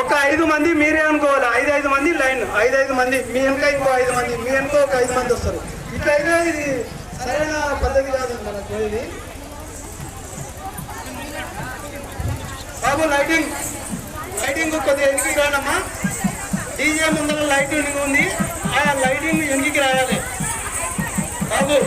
ఒక 5 మంది మీరే అనుకోవాలి. 5 మంది లైన్, 5 మంది మీ వెనక ఇంకో 5 మంది, మీ వెనక ఒక 5 మంది వస్తారు. ఇట్లయితే ఇది సరైన పద్ధతి కాదు మనకు. ఇది బాబు లైటింగ్ కొద్దిగా ఎన్నికి రానమ్మా. డీజే ముందర లైటింగ్ ఉంది, ఆ లైటింగ్ ఎన్నికి రాయాలి బాబు.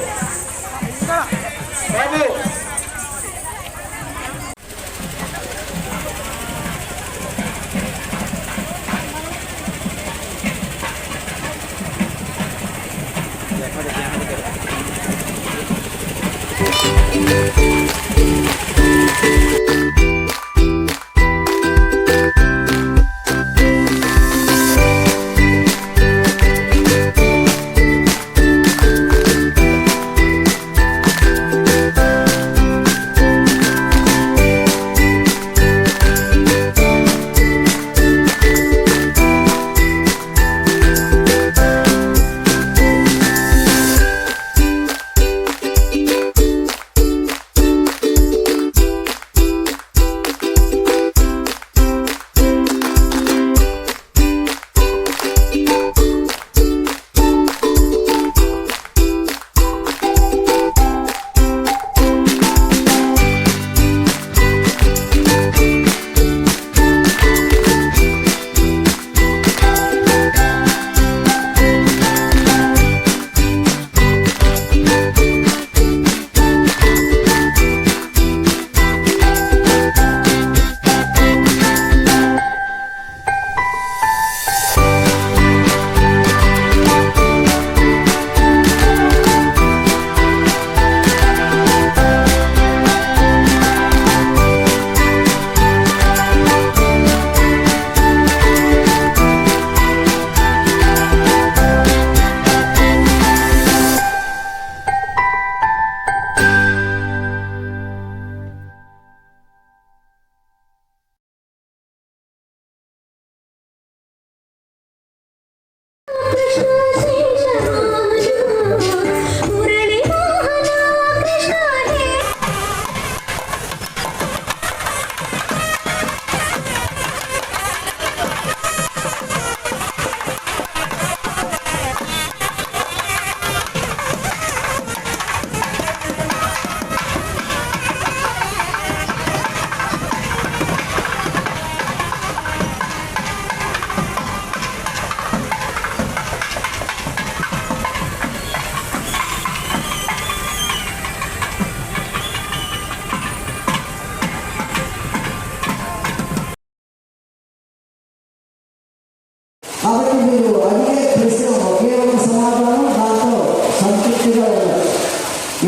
కాబట్టి మీరు అడిగే ప్రశ్న ఒకే ఒక సమాధానం, దాంతో సంతృప్తిగా ఉండాలి.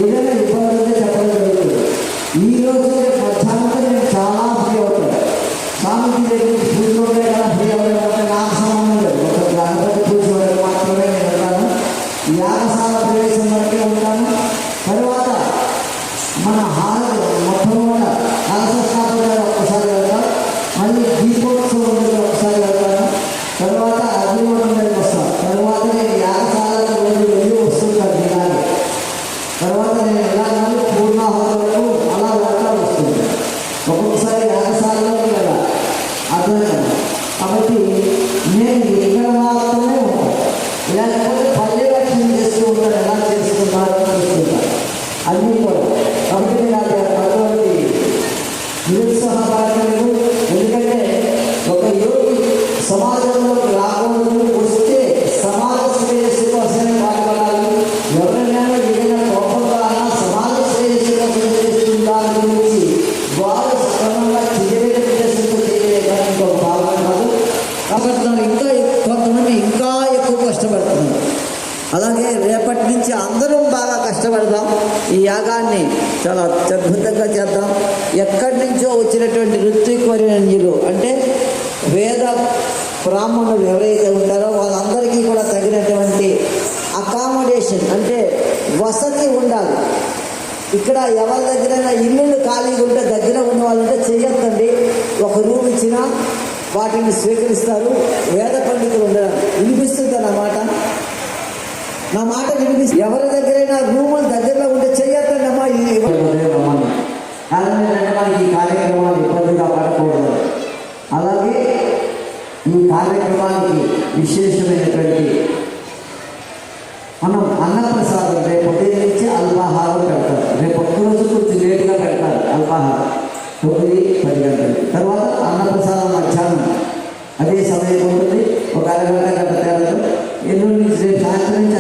ఏదైనా ఇబ్బంది ఉంటే చెప్పడం జరుగుతుంది. ఈ రోజు మధ్యాహ్నం నేను చాలా ఫ్రీ అవుతాను. స్వామికి దగ్గర పూజలోనే కదా ఫ్రీ అవ్వడం నాకు సంబంధం లేదు. ఒక గణపతి పూజ మాత్రమే నేను ఉంటాను. యాగశాల ప్రవేశం వరకే ఉంటాను. తర్వాత మన హాల్ మొట్టమొదట కలశస్థాపన ఒక్కసారి వెళ్తాం, మళ్ళీ దీపోత్సవం దగ్గర ఒకసారి వెళ్తాను, తర్వాత అగ్నివరం దగ్గరికి వస్తాను. తర్వాత నేను యాగశాలకు రోజు వెళ్ళి వస్తుంటాను దిగాలి. తర్వాత నేను వెళ్ళాలని పూర్ణాహుతులకు అలా వెళ్ళాలి వస్తుంది. ఒక్కొక్కసారి యాగశాలలోకి వెళ్ళాలి, అర్థం కదా. కాబట్టి అలాగే రేపటి నుంచి అందరం బాగా కష్టపడదాం, ఈ యాగాన్ని చాలా అద్భుతంగా చేద్దాం. ఎక్కడి నుంచో వచ్చినటువంటి ఋత్విక్వర్యులు అంటే వేద బ్రాహ్మణులు ఎవరైతే ఉంటారో వాళ్ళందరికీ కూడా తగినటువంటి అకామిడేషన్ అంటే వసతి ఉండాలి. ఇక్కడ ఎవరి దగ్గరైనా ఇల్లులు ఖాళీగా ఉంటే దగ్గర ఉన్న వాళ్ళంటే చెయ్యొద్దండి. ఒక రూమ్ ఇచ్చినా వాటిని స్వీకరిస్తారు. వేద పండితులు ఉండడం వినిపిస్తుంది అన్నమాట. నా మాట వినిపిస్తుంది. ఎవరి దగ్గరైనా రూములు దగ్గరలో ఉంటే చెయ్యొద్దండి అమ్మా. కారణం ఏంటంటే మనకి ఈ కార్యక్రమాలు ఇబ్బందిగా పడకూడదు. అలాగే ఈ కార్యక్రమానికి విశేషమైనటువంటి మనం అన్నప్రసాదం రేపు ఉదయం నుంచి అల్పాహారం పెడతారు. రేపు ఒక్క రోజు కొంచెం లేటుగా పెడతారు అల్పాహారం 9-10 గంటలు. తర్వాత అన్నప్రసాదం మధ్యాహ్నం అదే సమయం ఉంటుంది. ఒక అరగంట గంట తేడాలో ఎల్లుండి నుంచి రేపు సాయంత్రం నుంచి